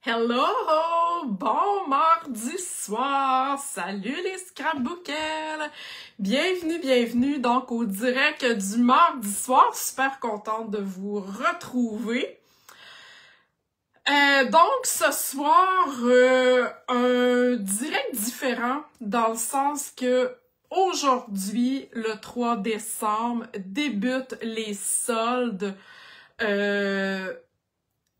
Hello! Bon mardi soir! Salut les scrapbookers! Bienvenue donc au direct du mardi soir. Super contente de vous retrouver. Donc ce soir, un direct différent dans le sens que aujourd'hui, le 3 décembre, débutent les soldes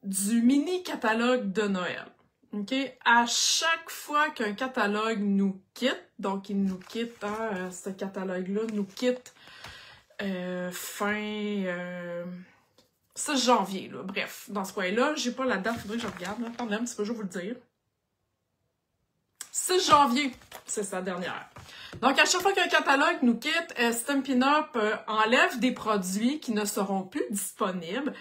du mini-catalogue de Noël. OK? À chaque fois qu'un catalogue nous quitte, donc il nous quitte, ce catalogue-là nous quitte fin 6 janvier, là. Bref, dans ce coin-là, j'ai pas la date, faudrait que je regarde, là. Attendez un petit peu, je vais vous le dire. 6 janvier, c'est sa dernière. Donc, à chaque fois qu'un catalogue nous quitte, Stampin' Up enlève des produits qui ne seront plus disponibles.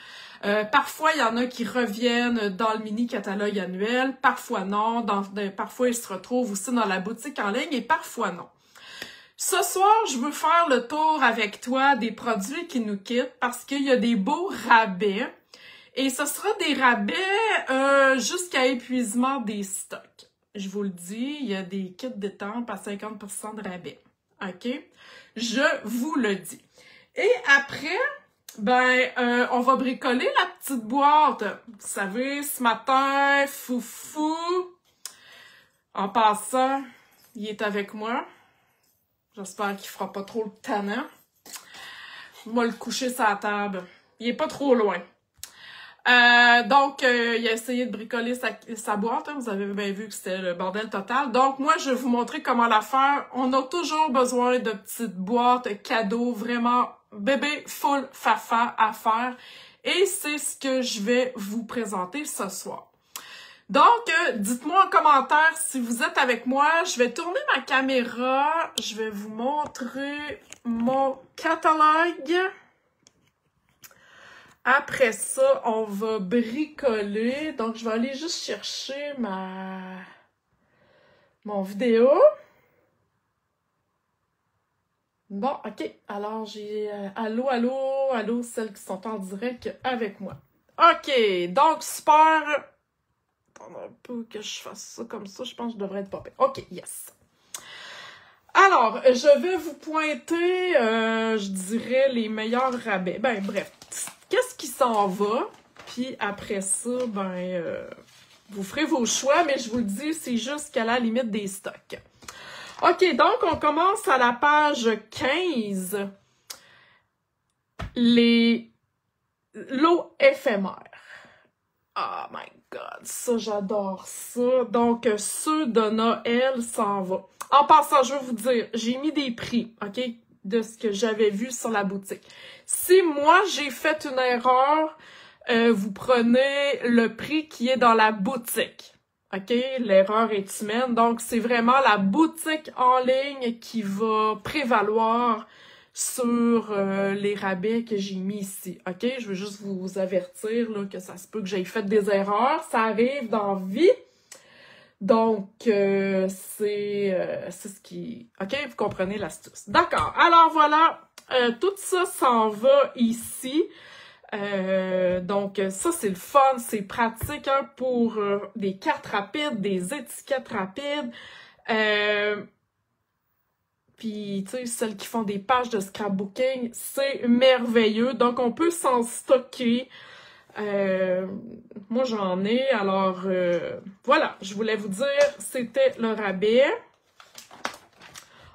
Parfois, il y en a qui reviennent dans le mini-catalogue annuel, parfois non. Parfois, ils se retrouvent aussi dans la boutique en ligne et parfois non. Ce soir, je veux faire le tour avec toi des produits qui nous quittent parce qu'il y a des beaux rabais. Et ce sera des rabais jusqu'à épuisement des stocks. Je vous le dis, il y a des kits d'étampes à 50% de rabais. OK? Je vous le dis. Et après, on va bricoler la petite boîte. Vous savez, ce matin, Foufou, en passant, il est avec moi. J'espère qu'il fera pas trop le tannant. Moi, le coucher sur la table. Il est pas trop loin. Donc, il a essayé de bricoler sa boîte. Hein. Vous avez bien vu que c'était le bordel total. Donc, moi, je vais vous montrer comment la faire. On a toujours besoin de petites boîtes cadeaux, vraiment bébé full fafa à faire. Et c'est ce que je vais vous présenter ce soir. Donc, dites-moi en commentaire si vous êtes avec moi. Je vais tourner ma caméra. Je vais vous montrer mon catalogue. Après ça, on va bricoler. Donc, je vais aller juste chercher mon vidéo. Bon, OK. Alors, j'ai... allô, celles qui sont en direct avec moi. OK. Donc, super. Attends un peu que je fasse ça comme ça. Je pense que je devrais être popée. OK, yes. Alors, je vais vous pointer, je dirais, les meilleurs rabais. Bref. Qu'est-ce qui s'en va? Puis après ça, vous ferez vos choix, mais je vous le dis, c'est jusqu'à la limite des stocks. OK, donc on commence à la page 15. Les lots éphémères. Oh my God, ça, j'adore ça. Donc, ceux de Noël s'en va. En passant, je vais vous dire, j'ai mis des prix, OK, de ce que j'avais vu sur la boutique. Si moi, j'ai fait une erreur, vous prenez le prix qui est dans la boutique. OK? L'erreur est humaine. Donc, c'est vraiment la boutique en ligne qui va prévaloir sur les rabais que j'ai mis ici. OK? Je veux juste vous avertir là, que ça se peut que j'aie fait des erreurs. Ça arrive dans la vie. Donc, c'est ce qui... OK? Vous comprenez l'astuce. D'accord. Alors, voilà. Tout ça s'en va ici. Donc, ça, c'est le fun. C'est pratique hein, pour des cartes rapides, des étiquettes rapides. Puis, tu sais, celles qui font des pages de scrapbooking, c'est merveilleux. Donc, on peut s'en stocker. Moi, j'en ai. Alors, voilà, je voulais vous dire, c'était le rabais.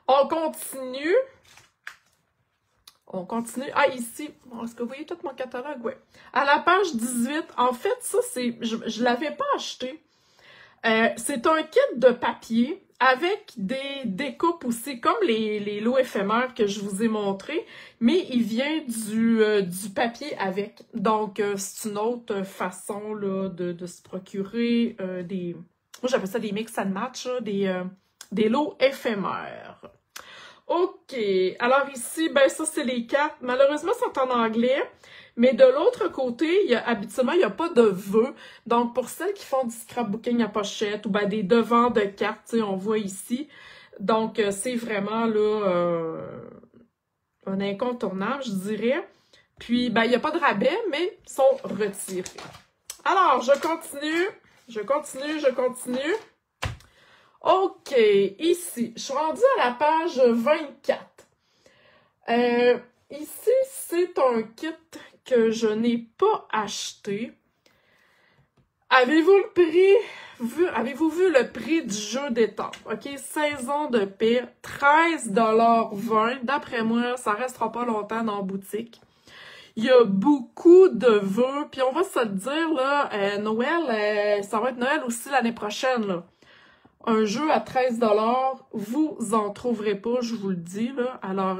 On continue. On continue. Ah, ici, est-ce que vous voyez tout mon catalogue? Oui. À la page 18, en fait, ça, c'est... Je l'avais pas acheté. C'est un kit de papier avec des découpes aussi, comme les lots éphémères que je vous ai montrés, mais il vient du papier avec. Donc, c'est une autre façon là, de se procurer des... Moi, j'appelle ça des mix and match, là, des lots éphémères. OK. Alors ici, ça, c'est les cartes. Malheureusement, c'est en anglais. Mais de l'autre côté, habituellement, il n'y a pas de vœux. Donc, pour celles qui font du scrapbooking à pochette ou des devants de cartes, on voit ici. Donc, c'est vraiment là un incontournable, je dirais. Puis, il n'y a pas de rabais, mais ils sont retirés. Alors, je continue. Je continue. OK, ici, je suis rendue à la page 24. Ici, c'est un kit que je n'ai pas acheté. Avez-vous vu le prix du jeu d'étampes? OK, saison de paix, 13,20 $. D'après moi, ça restera pas longtemps dans la boutique. Il y a beaucoup de vœux, puis on va se le dire, là, Noël, ça va être Noël aussi l'année prochaine, là. Un jeu à 13 $, vous en trouverez pas, je vous le dis, là. Alors,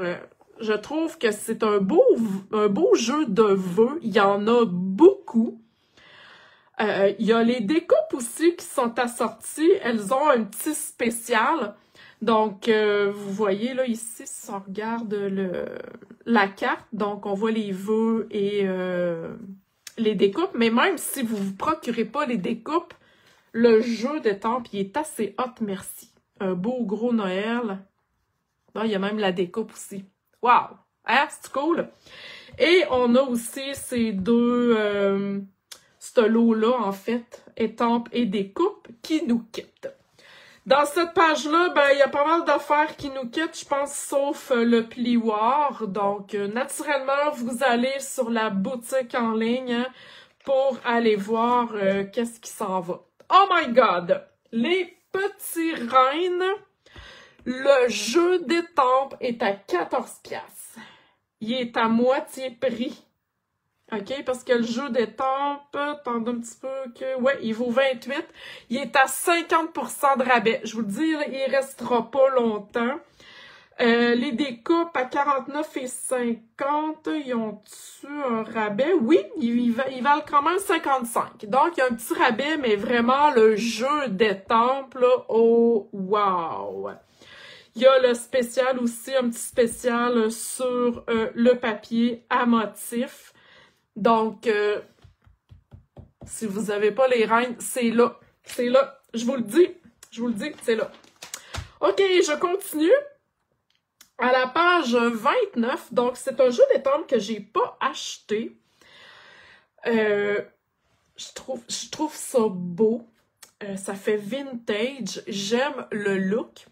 je trouve que c'est un beau jeu de vœux. Il y en a beaucoup. Il y a les découpes aussi qui sont assorties. Elles ont un petit spécial. Donc, vous voyez, là, ici, si on regarde la carte, donc on voit les vœux et les découpes. Mais même si vous ne vous procurez pas les découpes, le jeu d'étampes, il est assez hot, merci. Un beau gros Noël. Là, il y a même la découpe aussi. Wow! Hein? C'est cool? Et on a aussi ces deux, ce lot-là, en fait, étampes et découpes, qui nous quittent. Dans cette page-là, ben, il y a pas mal d'affaires qui nous quittent, je pense, sauf le plioir. Donc, naturellement, vous allez sur la boutique en ligne, hein, pour aller voir qu'est-ce qui s'en va. Oh my God! Les petits reines, le jeu d'étampes est à 14$. Il est à moitié prix. OK? Parce que le jeu d'étampes, attendez un petit peu que... Ouais, il vaut 28. Il est à 50% de rabais. Je vous le dis, là, il restera pas longtemps. Les découpes à 49,50, ils ont-tu un rabais? Oui, ils valent quand même 55. Donc, il y a un petit rabais, mais vraiment, le jeu d'étampes, là, oh, wow! Il y a le spécial aussi, un petit spécial sur le papier à motif. Donc, si vous n'avez pas les reines, c'est là. C'est là. Je vous le dis, c'est là. OK, je continue. À la page 29, donc c'est un jeu d'étampes que j'ai pas acheté. Je trouve ça beau. Ça fait vintage. J'aime le look.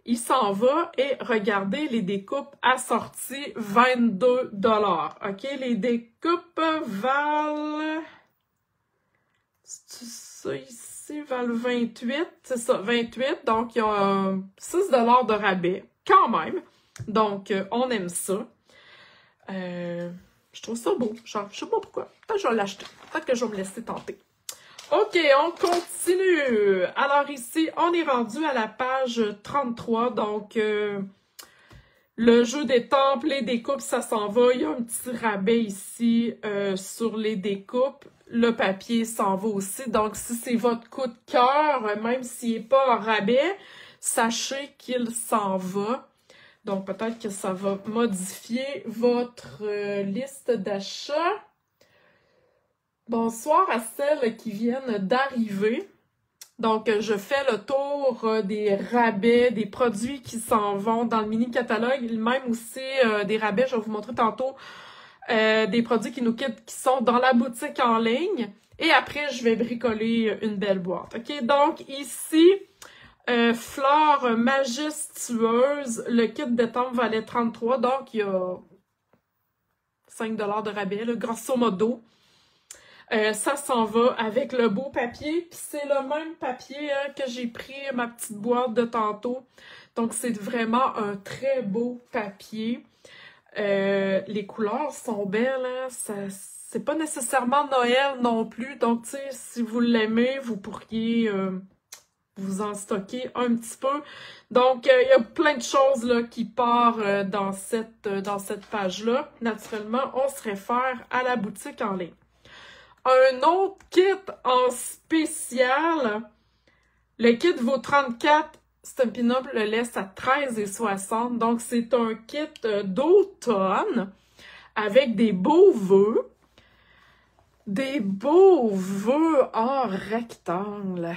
Il s'en va et regardez les découpes assorties 22 $. OK, les découpes valent... C'est ça ici, valent 28. C'est ça, 28. Donc, il y a 6 $ de rabais. Quand même. Donc, on aime ça. Je trouve ça beau. Genre, je sais pas pourquoi. Peut-être que je vais l'acheter. Peut-être que je vais me laisser tenter. OK, on continue. Alors ici, on est rendu à la page 33. Donc, le jeu d'étampes, les découpes, ça s'en va. Il y a un petit rabais ici sur les découpes. Le papier s'en va aussi. Donc, si c'est votre coup de cœur, même s'il n'est pas en rabais, sachez qu'il s'en va. Donc, peut-être que ça va modifier votre liste d'achat. Bonsoir à celles qui viennent d'arriver. Donc, je fais le tour des rabais, des produits qui s'en vont dans le mini-catalogue. Même aussi des rabais, je vais vous montrer tantôt, des produits qui nous quittent, qui sont dans la boutique en ligne. Et après, je vais bricoler une belle boîte. OK? Donc, ici... fleurs majestueuses, le kit d'étampes valait 33$, donc il y a 5 $ de rabais, là, grosso modo. Ça s'en va avec le beau papier, puis c'est le même papier hein, que j'ai pris ma petite boîte de tantôt. Donc c'est vraiment un très beau papier. Les couleurs sont belles, hein, c'est pas nécessairement Noël non plus, donc tu sais, si vous l'aimez, vous pourriez... vous en stocker un petit peu. Donc, il y a plein de choses là, qui partent dans cette page-là. Naturellement, on se réfère à la boutique en ligne. Un autre kit en spécial. Le kit vaut 34. Stampin' Up le laisse à 13,60. Donc, c'est un kit d'automne avec des beaux vœux. Des beaux vœux en rectangle.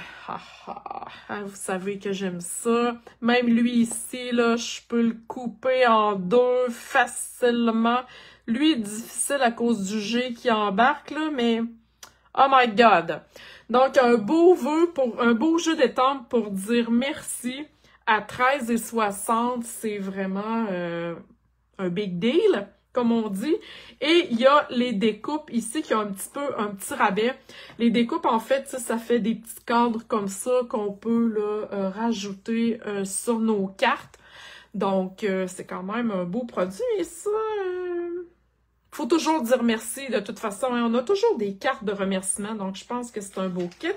Vous savez que j'aime ça. Même lui ici, là, je peux le couper en deux facilement. Lui, difficile à cause du G qui embarque, là, mais Oh my God! Donc, un beau jeu d'étampes pour dire merci à 13,60. C'est vraiment un big deal, comme on dit. Et il y a les découpes ici qui ont un petit rabais. Les découpes, en fait, ça fait des petits cadres comme ça qu'on peut là, rajouter sur nos cartes. Donc, c'est quand même un beau produit. Et ça, faut toujours dire merci de toute façon. On a toujours des cartes de remerciement. Donc, je pense que c'est un beau kit.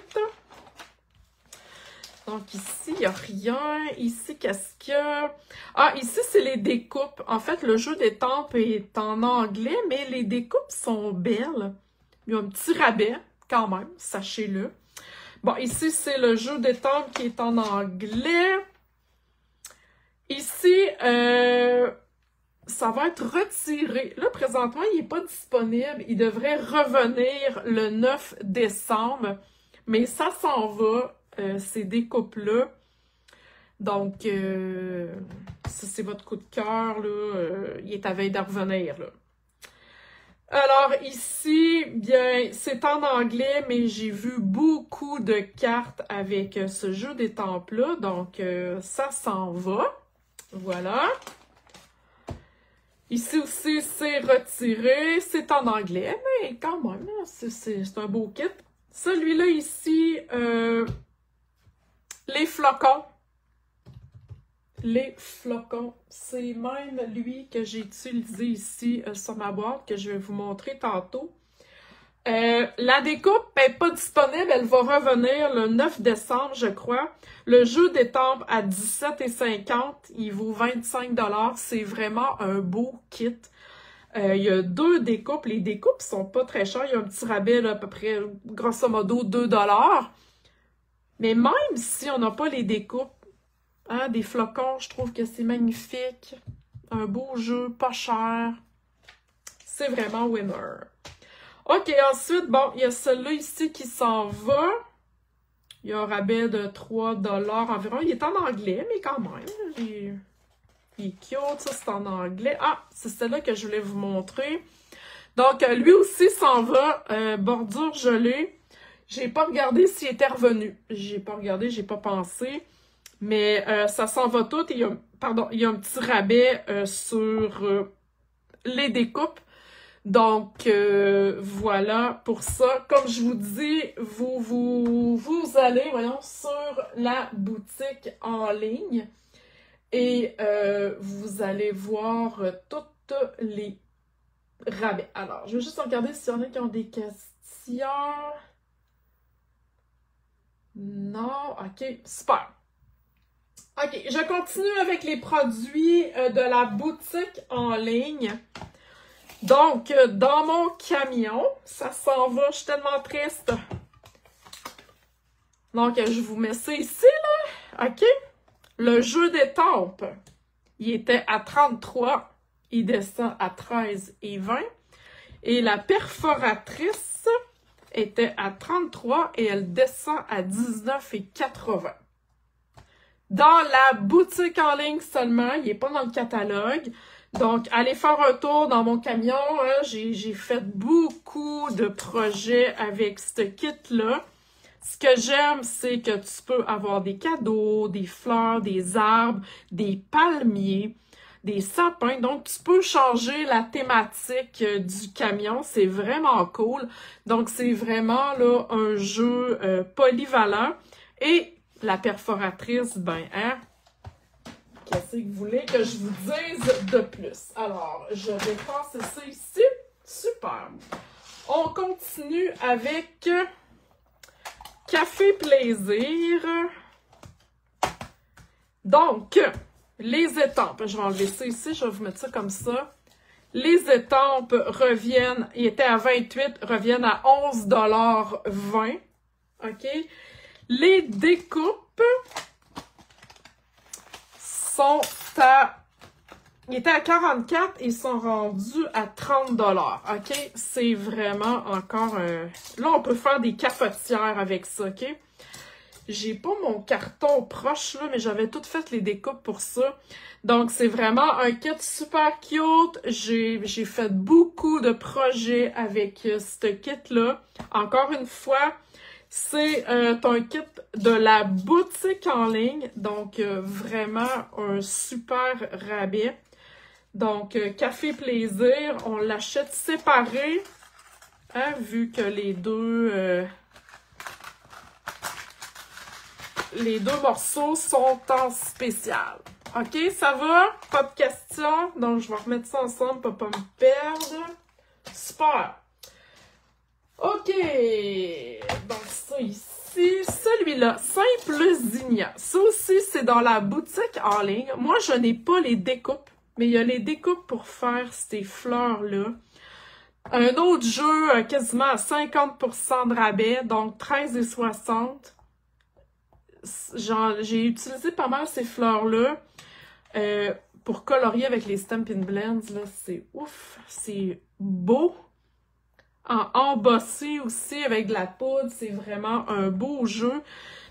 Donc, ici, il n'y a rien. Ici, qu'est-ce qu'il y a? Ah, ici, c'est les découpes. En fait, le jeu d'étampes est en anglais, mais les découpes sont belles. Il y a un petit rabais, quand même, sachez-le. Bon, ici, c'est le jeu d'étampes qui est en anglais. Ici, ça va être retiré. Là, présentement, il n'est pas disponible. Il devrait revenir le 9 décembre. Mais ça s'en va, ces découpes-là. Donc, ça, c'est votre coup de cœur, là. Il est à veille de revenir, là. Alors, ici, bien, c'est en anglais, mais j'ai vu beaucoup de cartes avec ce jeu d'étampes-là. Donc, ça s'en va. Voilà. Ici aussi, c'est retiré. C'est en anglais, mais quand même, c'est un beau kit. Celui-là ici, les flocons. Les flocons. C'est même lui que j'ai utilisé ici sur ma boîte, que je vais vous montrer tantôt. La découpe n'est pas disponible, elle va revenir le 9 décembre, je crois. Le jeu d'étampes à 17,50, il vaut 25 $. C'est vraiment un beau kit. Il y a 2 découpes. Les découpes sont pas très chères. Il y a un petit rabais, là, à peu près, grosso modo, 2 $. Mais même si on n'a pas les découpes, hein, des flocons, je trouve que c'est magnifique. Un beau jeu, pas cher. C'est vraiment winner. OK, ensuite, bon, il y a celui-là ici qui s'en va. Il y a un rabais de 3 $ environ. Il est en anglais, mais quand même. Il est cute, ça, c'est en anglais. Ah, c'est celui-là que je voulais vous montrer. Donc, lui aussi s'en va. Bordure gelée. J'ai pas regardé s'il était revenu. J'ai pas regardé, j'ai pas pensé. Mais ça s'en va tout. Et il y a un petit rabais sur les découpes. Donc, voilà pour ça. Comme je vous dis, vous allez, voyons, sur la boutique en ligne et vous allez voir toutes les rabais. Alors, je vais juste regarder s'il y en a qui ont des questions. Non, OK, super. OK, je continue avec les produits de la boutique en ligne. Donc, dans mon camion, ça s'en va, je suis tellement triste. Donc, je vous mets ça ici, là, OK? Le jeu d'étampes, il était à 33, il descend à 13,20. Et la perforatrice était à 33 et elle descend à 19,80. Dans la boutique en ligne seulement, il n'est pas dans le catalogue. Donc, allez faire un tour dans mon camion. Hein. J'ai fait beaucoup de projets avec ce kit-là. Ce que j'aime, c'est que tu peux avoir des cadeaux, des fleurs, des arbres, des palmiers, des sapins. Donc, tu peux changer la thématique du camion. C'est vraiment cool. Donc, c'est vraiment là un jeu polyvalent. Et la perforatrice, ben, hein? Qu'est-ce que vous voulez que je vous dise de plus? Alors, je vais passer ça ici. Super. On continue avec Café Plaisir. Donc, les étampes. Je vais enlever ça ici. Je vais vous mettre ça comme ça. Les étampes reviennent, ils étaient à 28, reviennent à 11,20 $. OK? Les découpes sont ils étaient à 44 et ils sont rendus à 30 $. OK? C'est vraiment encore là, on peut faire des cafetières avec ça, OK? J'ai pas mon carton proche, là, mais j'avais tout fait les découpes pour ça. Donc, c'est vraiment un kit super cute. J'ai fait beaucoup de projets avec ce kit-là. Encore une fois, c'est un kit de la boutique en ligne. Donc, vraiment un super rabais. Donc, Café Plaisir, on l'achète séparé, hein, vu que les deux morceaux sont en spécial. OK, ça va? Pas de questions? Donc, je vais remettre ça ensemble pour pas me perdre. Super! OK! Donc, ça ici, celui-là, Simple Zinnia. Ça aussi, c'est dans la boutique en ligne. Moi, je n'ai pas les découpes, mais il y a les découpes pour faire ces fleurs-là. Un autre jeu quasiment à 50% de rabais, donc 13,60. J'ai utilisé pas mal ces fleurs-là pour colorier avec les Stampin' Blends. C'est ouf, c'est beau. En embossé aussi avec de la poudre, c'est vraiment un beau jeu.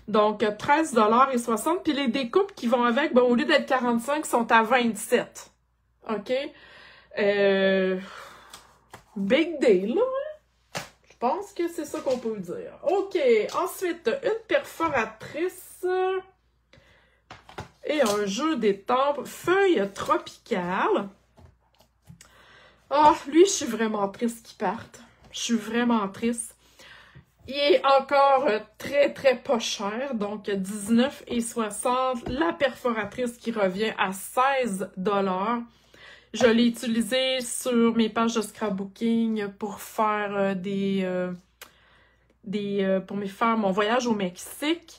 Donc 13,60 $. Puis les découpes qui vont avec, ben, au lieu d'être 45, sont à 27. OK? Big deal, là. Je pense que c'est ça qu'on peut dire. OK. Ensuite, une perforatrice et un jeu d'étampes feuilles tropicales. Ah, lui, je suis vraiment triste qu'il parte. Je suis vraiment triste. Il est encore très, très pas cher. Donc, 19,60 $. La perforatrice qui revient à 16 $. Je l'ai utilisé sur mes pages de scrapbooking pour faire pour me faire mon voyage au Mexique.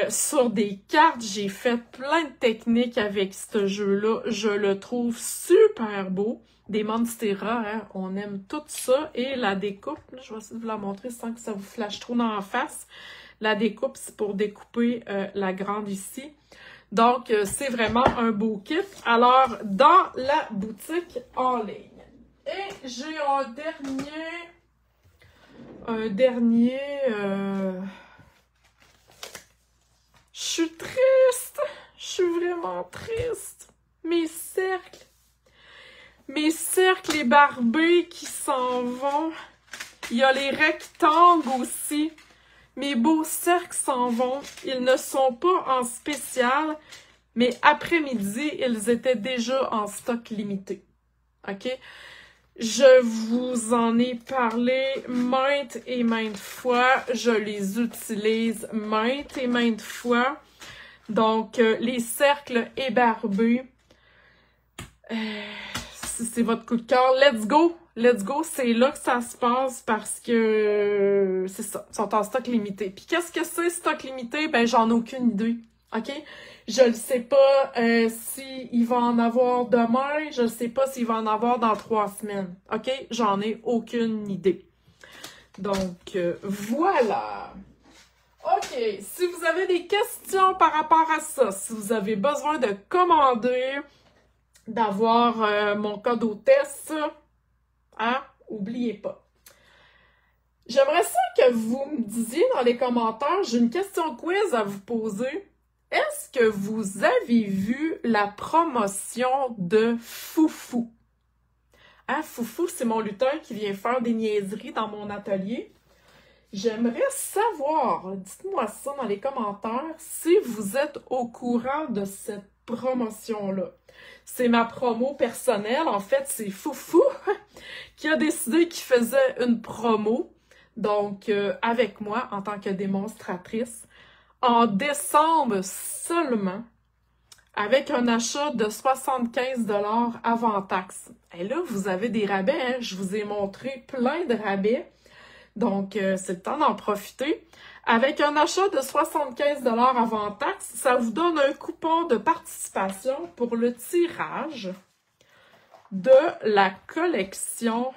Sur des cartes, j'ai fait plein de techniques avec ce jeu-là. Je le trouve super beau. Des Monstera, hein, on aime tout ça. Et la découpe, là, je vais essayer de vous la montrer sans que ça vous flash trop dans la face. La découpe, c'est pour découper la grande ici. Donc, c'est vraiment un beau kit. Alors, dans la boutique en ligne. Et j'ai un dernier... Je suis triste. Je suis vraiment triste. Mes cercles ébarbés qui s'en vont. Il y a les rectangles aussi. Mes beaux cercles s'en vont. Ils ne sont pas en spécial, mais après-midi, ils étaient déjà en stock limité. OK? Je vous en ai parlé maintes et maintes fois. Je les utilise maintes et maintes fois. Donc, les cercles ébarbés, c'est votre coup de cœur. Let's go! Let's go! C'est là que ça se passe parce que c'est ça, ils sont en stock limité. Puis qu'est-ce que c'est stock limité? Ben, j'en ai aucune idée. OK? Je ne sais pas s'il va en avoir demain. Je ne sais pas s'il va en avoir dans 3 semaines. OK? J'en ai aucune idée. Donc, voilà! OK, si vous avez des questions par rapport à ça, si vous avez besoin de commander, d'avoir mon code au test, hein, oubliez pas. J'aimerais ça que vous me disiez dans les commentaires, j'ai une question quiz à vous poser. Est-ce que vous avez vu la promotion de Foufou? Hein, Foufou, c'est mon lutteur qui vient faire des niaiseries dans mon atelier. J'aimerais savoir, dites-moi ça dans les commentaires, si vous êtes au courant de cette promotion-là. C'est ma promo personnelle. En fait, c'est Foufou qui a décidé qu'il faisait une promo, donc avec moi en tant que démonstratrice, en décembre seulement, avec un achat de 75 $ avant taxe. Et là, vous avez des rabais, hein? Je vous ai montré plein de rabais. Donc, c'est le temps d'en profiter. Avec un achat de 75 $ avant taxe, ça vous donne un coupon de participation pour le tirage de la collection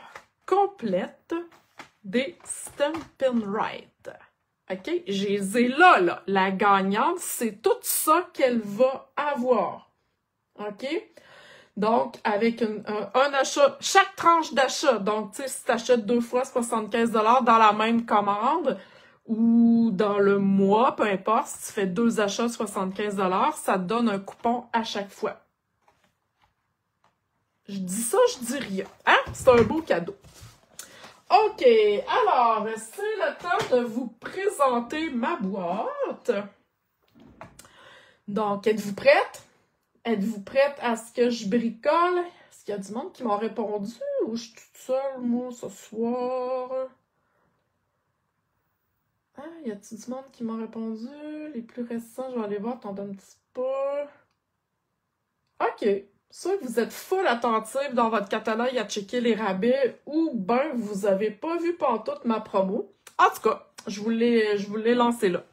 complète des Stampin' Right. OK? Je les ai là. La gagnante, c'est tout ça qu'elle va avoir. OK? Donc, avec un achat, chaque tranche d'achat, donc, tu sais, si tu achètes 2 fois 75 $ dans la même commande, ou dans le mois, peu importe, si tu fais 2 achats de 75 $, ça te donne un coupon à chaque fois. Je dis ça, je dis rien. Hein? C'est un beau cadeau. OK, alors, c'est le temps de vous présenter ma boîte. Donc, êtes-vous prête? Êtes-vous prête à ce que je bricole? Est-ce qu'il y a du monde qui m'a répondu ou je suis toute seule, moi, ce soir? Ah, y a-t-il du monde qui m'a répondu? Les plus récents, je vais aller voir, t'en donne un petit peu. OK. Soit que vous êtes full attentif dans votre catalogue à checker les rabais ou ben vous avez pas vu pantoute ma promo. En tout cas, je vous l'ai lancé là.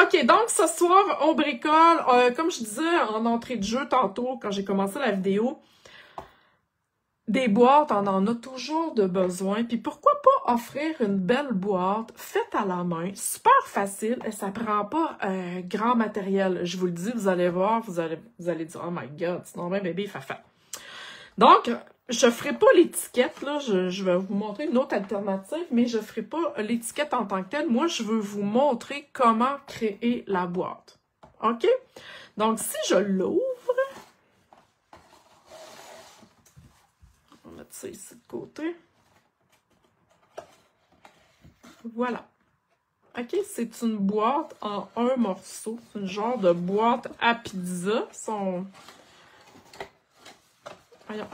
OK, donc ce soir, on bricole, comme je disais en entrée de jeu tantôt quand j'ai commencé la vidéo, des boîtes, on en a toujours de besoin. Puis pourquoi pas offrir une belle boîte faite à la main, super facile et ça prend pas grand matériel. Je vous le dis, vous allez voir, vous allez dire « Oh my God, c'est normal bébé fafa ». Donc, je ferai pas l'étiquette, là, je vais vous montrer une autre alternative, mais je ferai pas l'étiquette en tant que telle. Moi, je veux vous montrer comment créer la boîte. OK? Donc, si je l'ouvre, on va mettre ça ici de côté. Voilà. OK, c'est une boîte en un morceau. C'est une genre de boîte à pizza. Elle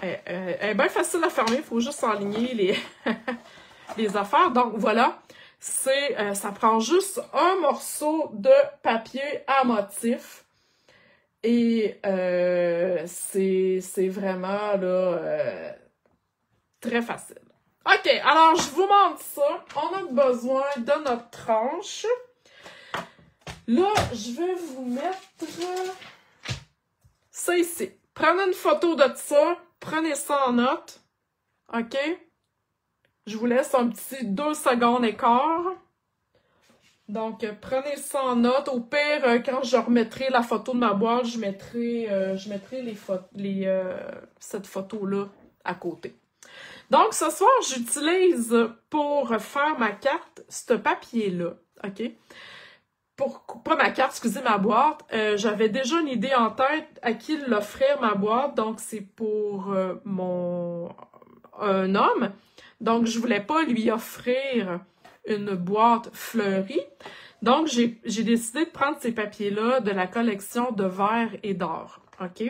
est bien facile à fermer, il faut juste enligner les affaires. Donc voilà, ça prend juste un morceau de papier à motif. Et c'est vraiment là, très facile. OK, alors je vous montre ça. On a besoin de notre tranche. Là, je vais vous mettre ça ici. Prenez une photo de ça, prenez ça en note, OK? Je vous laisse un petit 2 secondes et quart. Donc, prenez ça en note. Au pire, quand je remettrai la photo de ma boîte, je mettrai cette photo-là à côté. Donc, ce soir, j'utilise pour faire ma carte ce papier-là, OK? Pas ma carte, excusez, ma boîte. J'avais déjà une idée en tête à qui l'offrir ma boîte. Donc, c'est pour un homme. Donc, je voulais pas lui offrir une boîte fleurie. Donc, j'ai décidé de prendre ces papiers-là de la collection de verre et d'or. OK?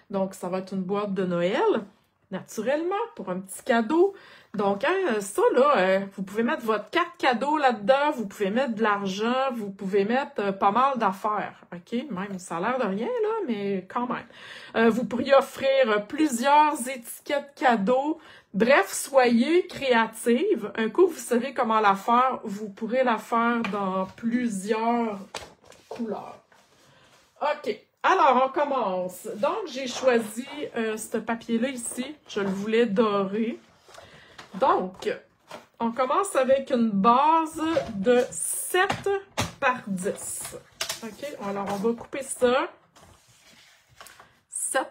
Donc, ça va être une boîte de Noël, naturellement, pour un petit cadeau. Donc, hein, ça, là, vous pouvez mettre votre carte cadeau là-dedans, vous pouvez mettre de l'argent, vous pouvez mettre pas mal d'affaires, OK? Même, ça a l'air de rien, là, mais quand même. Vous pourriez offrir plusieurs étiquettes cadeaux. Bref, soyez créative. Un coup, vous savez comment la faire, vous pourrez la faire dans plusieurs couleurs. OK. Alors, on commence. Donc, j'ai choisi ce papier-là ici. Je le voulais doré. Donc, on commence avec une base de 7 par 10. OK, alors on va couper ça. 7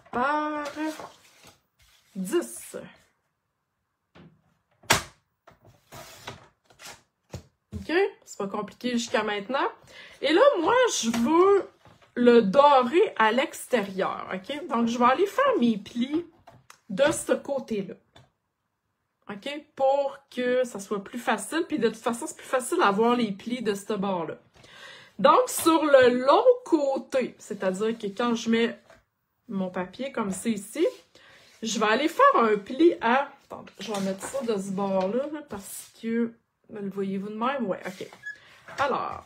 par 10. OK, c'est pas compliqué jusqu'à maintenant. Et là, moi, je veux le doré à l'extérieur, OK? Donc, je vais aller faire mes plis de ce côté-là, OK? Pour que ça soit plus facile. Puis, de toute façon, c'est plus facile à voir les plis de ce bord-là. Donc, sur le long côté, c'est-à-dire que quand je mets mon papier comme c'est ici, je vais aller faire un pli à... Attendez, je vais mettre ça de ce bord-là, là, parce que... Le voyez-vous de même? Ouais, OK. Alors...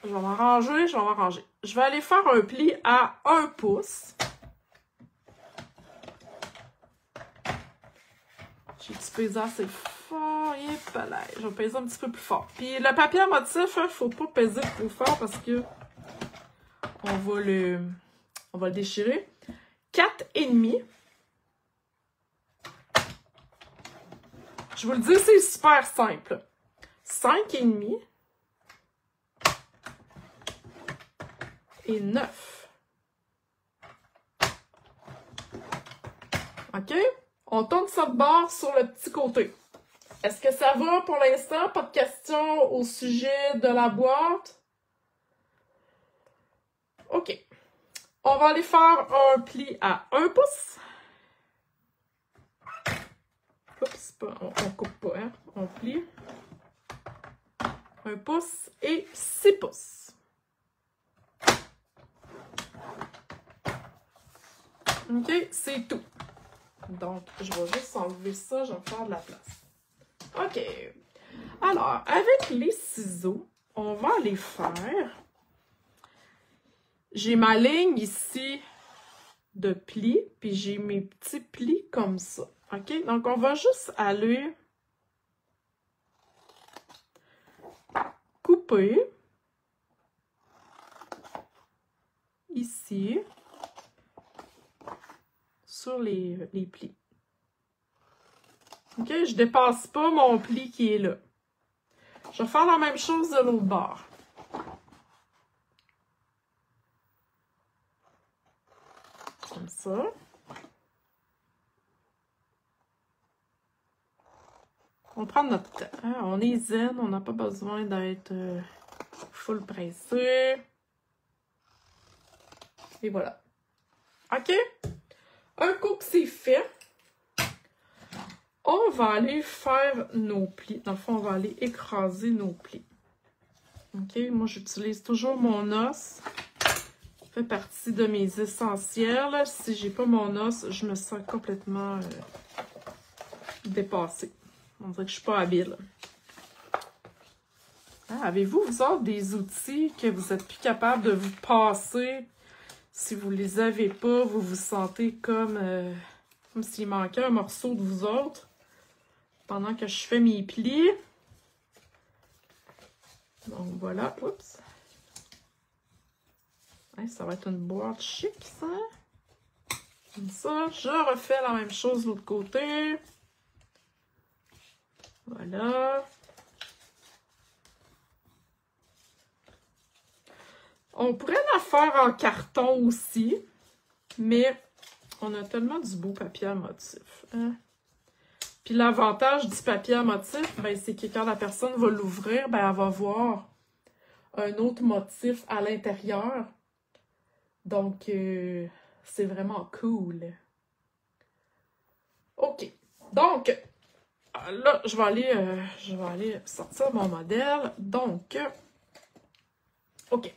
Je vais m'arranger, Je vais aller faire un pli à 1 pouce. J'ai-tu pesé assez fort? Je vais peser un petit peu plus fort. Puis le papier à motif, il ne faut pas peser trop fort parce que on va le déchirer. 4,5. Je vous le dis, c'est super simple. 5,5. Et 9. OK? On tourne ça de bord sur le petit côté. Est-ce que ça va pour l'instant? Pas de questions au sujet de la boîte? OK. On va aller faire un pli à 1 pouce. Oups, on coupe pas, hein? On plie. 1 pouce et 6 pouces. OK, c'est tout. Donc, je vais juste enlever ça, je vais faire de la place. OK. Alors, avec les ciseaux, on va aller faire... J'ai ma ligne ici de plis, puis j'ai mes petits plis comme ça. OK? Donc, on va juste aller couper ici sur les plis. OK? Je dépasse pas mon pli qui est là. Je vais faire la même chose de l'autre bord. Comme ça. On prend notre temps. Hein? On est zen, on n'a pas besoin d'être full pressé. Et voilà. OK? Un coup que c'est fait, on va aller faire nos plis. Dans le fond, on va aller écraser nos plis. OK? Moi, j'utilise toujours mon os. Ça fait partie de mes essentiels. Si j'ai pas mon os, je me sens complètement dépassée. On dirait que je suis pas habile. Ah, avez-vous, vous autres, des outils que vous êtes plus capable de vous passer? Si vous les avez pas, vous vous sentez comme s'il manquait un morceau de vous autres pendant que je fais mes plis. Donc voilà, oups. Ouais, ça va être une boîte chic, ça. Comme ça, je refais la même chose de l'autre côté. Voilà. On pourrait la faire en carton aussi, mais on a tellement du beau papier à motif. Hein? Puis l'avantage du papier à motif, ben, c'est que quand la personne va l'ouvrir, ben, elle va voir un autre motif à l'intérieur. Donc, c'est vraiment cool. OK. Donc, là, je vais aller sortir mon modèle. Donc, OK.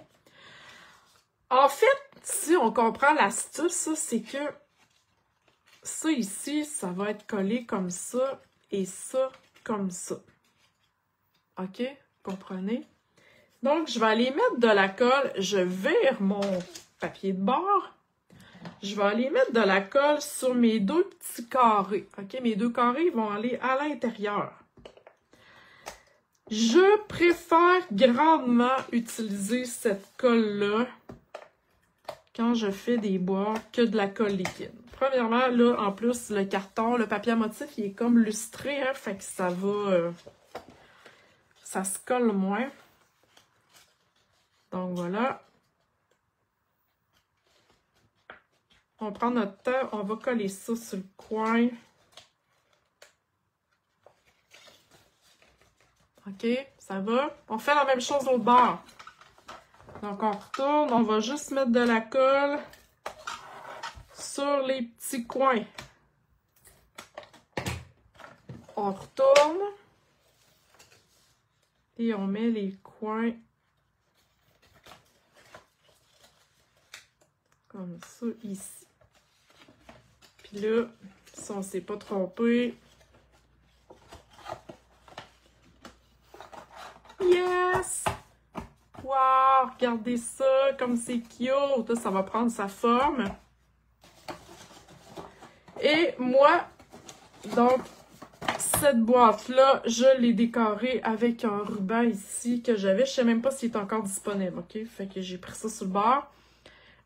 En fait, si on comprend l'astuce, c'est que ça ici, ça va être collé comme ça et ça comme ça. OK? Comprenez? Donc, je vais aller mettre de la colle. Je vire mon papier de bord. Je vais aller mettre de la colle sur mes deux petits carrés. OK? Mes deux carrés vont aller à l'intérieur. Je préfère grandement utiliser cette colle-là quand je fais des boîtes que de la colle liquide. Premièrement, là, en plus, le carton, le papier à motif, il est comme lustré, hein, fait que ça va... ça se colle moins. Donc, voilà. On prend notre temps, on va coller ça sur le coin. OK, ça va? On fait la même chose de l'autre bord. Donc, on retourne, on va juste mettre de la colle sur les petits coins. On retourne et on met les coins comme ça ici. Puis là, si on ne s'est pas trompé, yes! Wow! Regardez ça, comme c'est cute! Ça va prendre sa forme. Et moi, donc, cette boîte-là, je l'ai décorée avec un ruban ici que j'avais. Je ne sais même pas s'il est encore disponible, OK? Fait que j'ai pris ça sur le bord.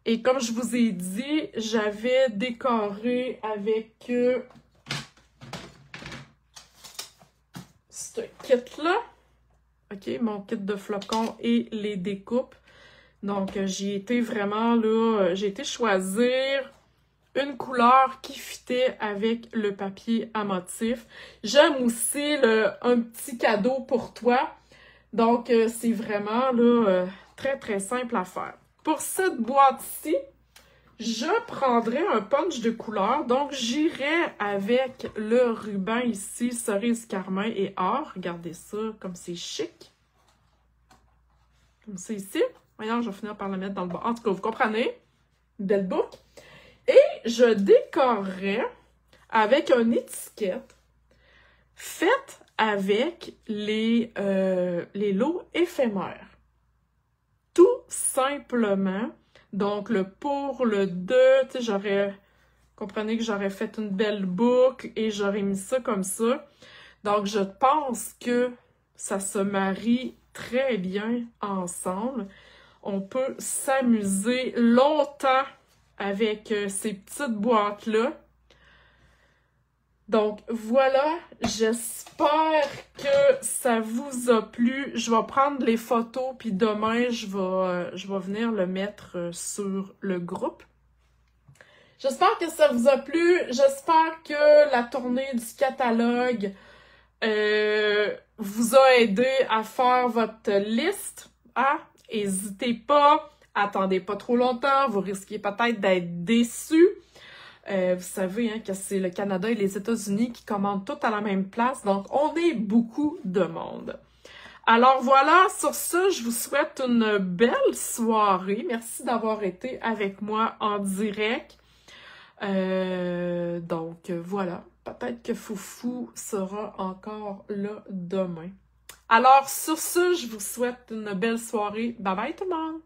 Et comme je vous ai dit, j'avais décoré avec ce kit-là. OK, mon kit de flocons et les découpes. Donc, j'ai été vraiment là, j'ai été choisir une couleur qui fitait avec le papier à motif. J'aime aussi un petit cadeau pour toi. Donc, c'est vraiment là, très, très simple à faire. Pour cette boîte-ci, je prendrai un punch de couleur. Donc, j'irai avec le ruban ici, cerise carmin et or. Regardez ça, comme c'est chic. Comme ça ici. Voyons, je vais finir par le mettre dans le bas. En tout cas, vous comprenez? Une belle boucle. Et je décorerai avec une étiquette faite avec les lots éphémères. Tout simplement. Donc, le pour, le de, tu sais, comprenez que j'aurais fait une belle boucle et j'aurais mis ça comme ça. Donc, je pense que ça se marie très bien ensemble. On peut s'amuser longtemps avec ces petites boîtes-là. Donc, voilà, j'espère que ça vous a plu. Je vais prendre les photos, puis demain, je vais venir le mettre sur le groupe. J'espère que ça vous a plu. J'espère que la tournée du catalogue vous a aidé à faire votre liste. Hein? N'hésitez pas, attendez pas trop longtemps, vous risquez peut-être d'être déçus. Vous savez hein, que c'est le Canada et les États-Unis qui commandent tout à la même place, donc on est beaucoup de monde. Alors voilà, sur ce, je vous souhaite une belle soirée. Merci d'avoir été avec moi en direct. Donc voilà, peut-être que Foufou sera encore là demain. Alors sur ce, je vous souhaite une belle soirée. Bye bye tout le monde!